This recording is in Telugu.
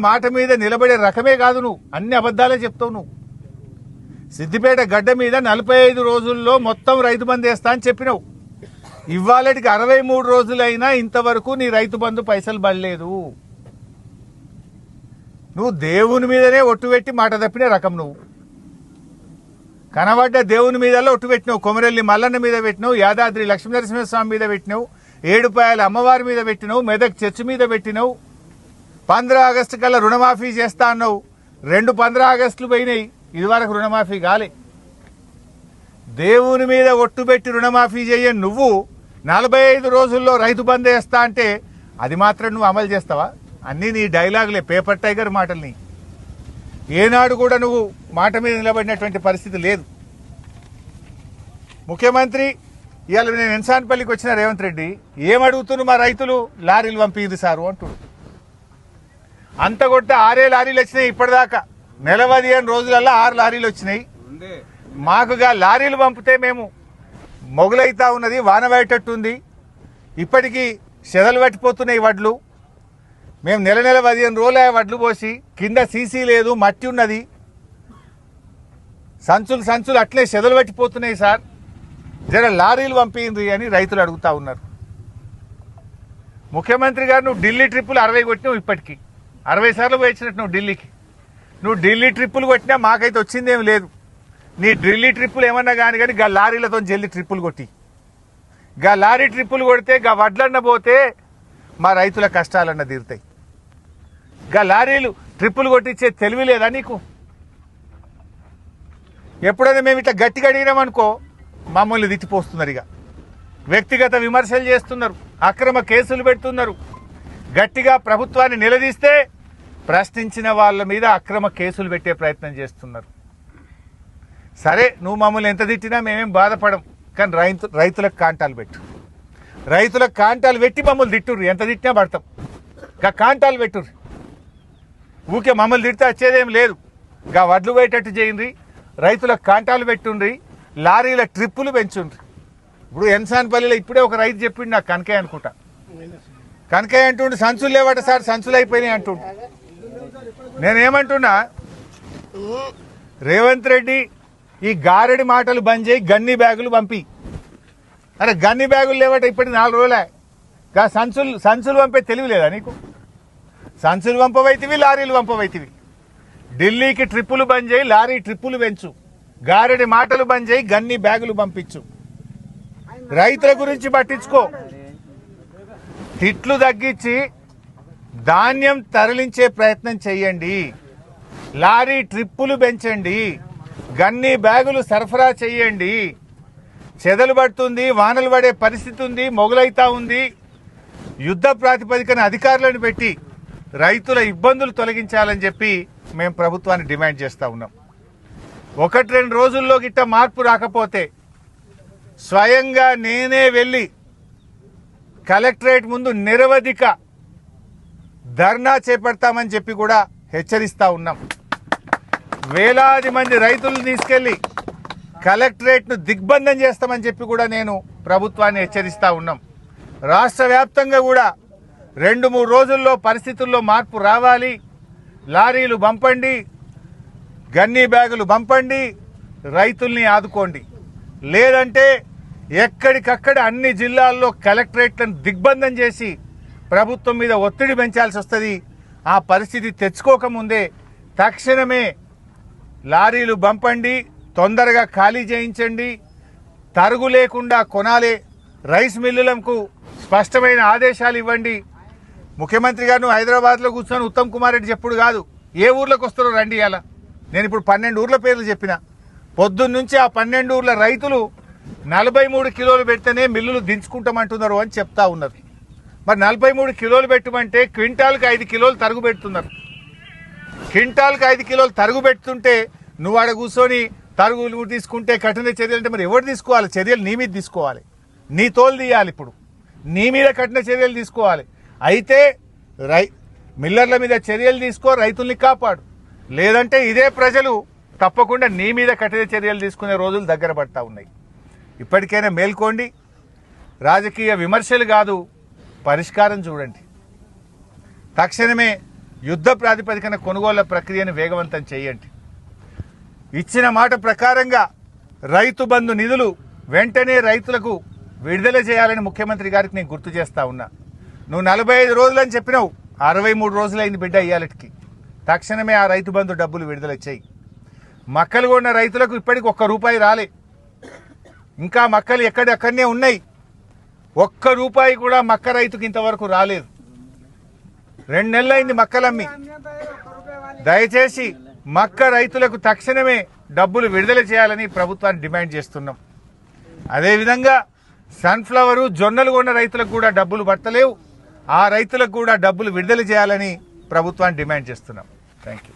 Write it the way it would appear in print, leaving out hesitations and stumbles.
మాట మీద నిలబడే రకమే కాదు నువ్వు, అన్ని అబద్ధాలే చెప్తావు నువ్వు. సిద్దిపేట గడ్డ మీద 45 రోజుల్లో మొత్తం రైతు బంధు వేస్తా అని చెప్పినావు. ఇవాళటికి 63 రోజులైనా ఇంతవరకు నీ రైతు బంధు పైసలు పడలేదు. నువ్వు దేవుని మీదనే ఒట్టు పెట్టి మాట తప్పిన రకం. నువ్వు కనబడ్డ దేవుని మీద ఒట్టు పెట్టినావు. కొమరెల్లి మల్లన్న మీద పెట్టినావు, యాదాద్రి లక్ష్మీనరసింహస్వామి మీద పెట్టినావు, ఏడుపాయల అమ్మవారి మీద పెట్టినావు, మెదక్ చర్చి మీద పెట్టినావు. 15 ఆగస్టు కల్లా రుణమాఫీ చేస్తా అన్నావు. 2 15 ఆగస్టులు పోయినాయి, ఇదివరకు రుణమాఫీ కాలే. దేవుని మీద ఒట్టు పెట్టి రుణమాఫీ చేయని నువ్వు 45 రోజుల్లో రైతు బంద్ వేస్తా అంటే అది మాత్రం నువ్వు అమలు చేస్తావా? అన్నీ నీ డైలాగులే, పేపర్ టైగర్ మాటల్ని. ఏనాడు కూడా నువ్వు మాట మీద నిలబడినటువంటి పరిస్థితి లేదు. ముఖ్యమంత్రి ఇవాళ నేను ఎన్సాన్పల్లికి వచ్చిన రేవంత్ రెడ్డి ఏమడుగుతున్నారు, మా రైతులు లారీలు పంపిది సారు అంటుడు. అంత కొట్ట 6 లారీలు వచ్చినాయి ఇప్పటిదాకా. నెల 15 రోజులల్లో 6 లారీలు వచ్చినాయి. మాకుగా లారీలు పంపితే మేము మొగులైతా ఉన్నది, వానబడేటట్టుంది. ఇప్పటికీ చెదలు పట్టిపోతున్నాయి వడ్లు. మేము నెల 15 రోజులు వడ్లు పోసి కింద సీసీ లేదు, మట్టి ఉన్నది, సంచులు అట్లే చెదలు పట్టిపోతున్నాయి సార్, జర లారీలు పంపింది అని రైతులు అడుగుతా ఉన్నారు. ముఖ్యమంత్రి గారు నువ్వు ఢిల్లీ ట్రిప్పులు 60 కొట్టినావు. ఇప్పటికీ 60 సార్లు పోయించినట్టు నువ్వు ఢిల్లీకి. నువ్వు ఢిల్లీ ట్రిప్పులు కొట్టినా మాకైతే వచ్చిందేం లేదు. నీ ఢిల్లీ ట్రిప్పులు ఏమన్నా కానీ గా లారీలతో జల్లి ట్రిప్పులు కొట్టి, గా లారీ ట్రిప్పులు కొడితే గా వడ్లన్న పోతే మా రైతుల కష్టాలన్న తీరుతాయి. గా లారీలు ట్రిప్పులు కొట్టించే తెలివి లేదా నీకు? ఎప్పుడైనా మేము ఇట్లా గట్టిగా అడిగినామనుకో మమ్మల్ని తిట్టిపోస్తున్నారు. ఇక వ్యక్తిగత విమర్శలు చేస్తున్నారు, అక్రమ కేసులు పెడుతున్నారు. గట్టిగా ప్రభుత్వాన్ని నిలదీస్తే ప్రశ్నించిన వాళ్ళ మీద అక్రమ కేసులు పెట్టే ప్రయత్నం చేస్తున్నారు. సరే, నువ్వు మమ్మల్ని ఎంత తిట్టినా మేమేం బాధపడం, కానీ రైతులకు కాంటాలు పెట్టు. రైతులకు కాంటాలు పెట్టి మమ్మల్ని తిట్టుర్రు, ఎంత తిట్టినా పడతాం. గా కాంటాలు పెట్టుర్రు. ఊకే మమ్మల్ని తిడితే వచ్చేదేం లేదు. గా వడ్లు పోయేటట్టు చేయండి, రైతులకు కాంటాలు పెట్టుండ్రి, లారీల ట్రిప్పులు పెంచుండ్రి. ఇప్పుడు ఎన్సాన్పల్లిలో ఇప్పుడే ఒక రైతు చెప్పిండు నాకు, కనకయ్య అనుకుంటా, కనకయ్య అంటుండు సంచులు లేవట సార్, సంచులు అయిపోయినాయి అంటుండు. నేనేమంటున్నా, రేవంత్ రెడ్డి ఈ గారెడి మాటలు బంద్ చేయి, గన్ని బ్యాగులు పంపి. అరే గన్ని బ్యాగులు లేవట ఇప్పటికి 4 రోజులే. గా సంచులు పంపే తెలివి లేదా నీకు? సంచులు పంపవైతివి, లారీలు పంపవైతివి. ఢిల్లీకి ట్రిప్పులు బంద్ చేయి, లారీ ట్రిప్పులు పెంచు, గారెడి మాటలు బంద్ చేయి, గన్ని బ్యాగులు పంపించు. రైతుల గురించి పట్టించుకో. తిట్లు తగ్గించి ధాన్యం తరలించే ప్రయత్నం చెయ్యండి, లారీ ట్రిప్పులు పెంచండి, గన్ని బ్యాగులు సరఫరా చెయ్యండి. చెదలు పడుతుంది, వానలు పడే పరిస్థితి ఉంది, మొగలైతా ఉంది. యుద్ధ ప్రాతిపదికన అధికారులను పెట్టి రైతుల ఇబ్బందులు తొలగించాలని చెప్పి మేము ప్రభుత్వాన్ని డిమాండ్ చేస్తూ ఉన్నాం. 1-2 రోజుల్లో గిట్ట మార్పు రాకపోతే స్వయంగా నేనే వెళ్ళి కలెక్టరేట్ ముందు నిరవధిక ధర్నా చేపడతామని చెప్పి కూడా హెచ్చరిస్తా ఉన్నాం. వేలాది మంది రైతులను తీసుకెళ్లి కలెక్టరేట్ను దిగ్బంధం చేస్తామని చెప్పి కూడా నేను ప్రభుత్వాన్ని హెచ్చరిస్తా ఉన్నాం. రాష్ట్ర వ్యాప్తంగా కూడా 2-3 రోజుల్లో పరిస్థితుల్లో మార్పు రావాలి. లారీలు పంపండి, గన్నీ బ్యాగులు పంపండి, రైతుల్ని ఆదుకోండి. లేదంటే ఎక్కడికక్కడ అన్ని జిల్లాల్లో కలెక్టరేట్లను దిగ్బంధం చేసి ప్రభుత్వం మీద ఒత్తిడి పెంచాల్సి వస్తుంది. ఆ పరిస్థితి తెచ్చుకోకముందే తక్షణమే లారీలు పంపండి, తొందరగా ఖాళీ చేయించండి, తరుగు లేకుండా కొనాలి. రైస్ మిల్లులకు స్పష్టమైన ఆదేశాలు ఇవ్వండి. ముఖ్యమంత్రి గారు హైదరాబాద్లో కూర్చొని ఉత్తమ్ కుమార్ రెడ్డి చెప్పుడు కాదు, ఏ ఊర్లోకి వస్తారో రండి. అలా నేను ఇప్పుడు 12 ఊర్ల పేర్లు చెప్పిన. పొద్దున్నుంచి ఆ 12 ఊర్ల రైతులు 43 కిలోలు పెడితేనే మిల్లులు దించుకుంటామంటున్నారు అని చెప్తా ఉన్నారు. మరి 43 కిలోలు పెట్టమంటే క్వింటాల్కి 5 కిలోలు తరుగు పెడుతున్నారు. క్వింటాల్కి 5 కిలోలు తరుగు పెడుతుంటే నువ్వు ఆడ కూర్చొని తరుగులు తీసుకుంటే కఠిన చర్యలు అంటే మరి ఎవరు తీసుకోవాలి? చర్యలు నీ మీద తీసుకోవాలి, నీ తోలు తీయాలి. ఇప్పుడు నీ మీద కఠిన చర్యలు తీసుకోవాలి. అయితే మిల్లర్ల మీద చర్యలు తీసుకో, రైతుల్ని కాపాడు. లేదంటే ఇదే ప్రజలు తప్పకుండా నీ మీద కఠిన చర్యలు తీసుకునే రోజులు దగ్గర పడతా ఉన్నాయి. ఇప్పటికైనా మేల్కోండి. రాజకీయ విమర్శలు కాదు, పరిష్కారం చూడండి. తక్షణమే యుద్ధ ప్రాతిపదికన కొనుగోళ్ల ప్రక్రియను వేగవంతం చేయండి. ఇచ్చిన మాట ప్రకారంగా రైతు బంధు నిధులు వెంటనే రైతులకు విడుదల చేయాలని ముఖ్యమంత్రి గారికి నేను గుర్తు చేస్తా ఉన్నా. నువ్వు 45 రోజులని చెప్పినావు, 63 రోజులైంది బిడ్డ ఇయ్యాలటికి. తక్షణమే ఆ రైతు బంధు డబ్బులు విడుదల చేయి. మక్కలు కొన్న రైతులకు ఇప్పటికి ₹1 రాలే, ఇంకా మక్కలు ఎక్కడెక్కడనే ఉన్నాయి. ₹1 కూడా మక్క రైతుకి ఇంతవరకు రాలేదు. 2 నెలలైంది మక్కలమ్మి. దయచేసి మక్క రైతులకు తక్షణమే డబ్బులు విడుదల చేయాలని ప్రభుత్వాన్ని డిమాండ్ చేస్తున్నాం. అదేవిధంగా సన్ఫ్లవరు జొన్నలు కొన్న రైతులకు కూడా డబ్బులు పడతలేవు, ఆ రైతులకు కూడా డబ్బులు విడుదల చేయాలని ప్రభుత్వాన్ని డిమాండ్ చేస్తున్నాం. Thank you.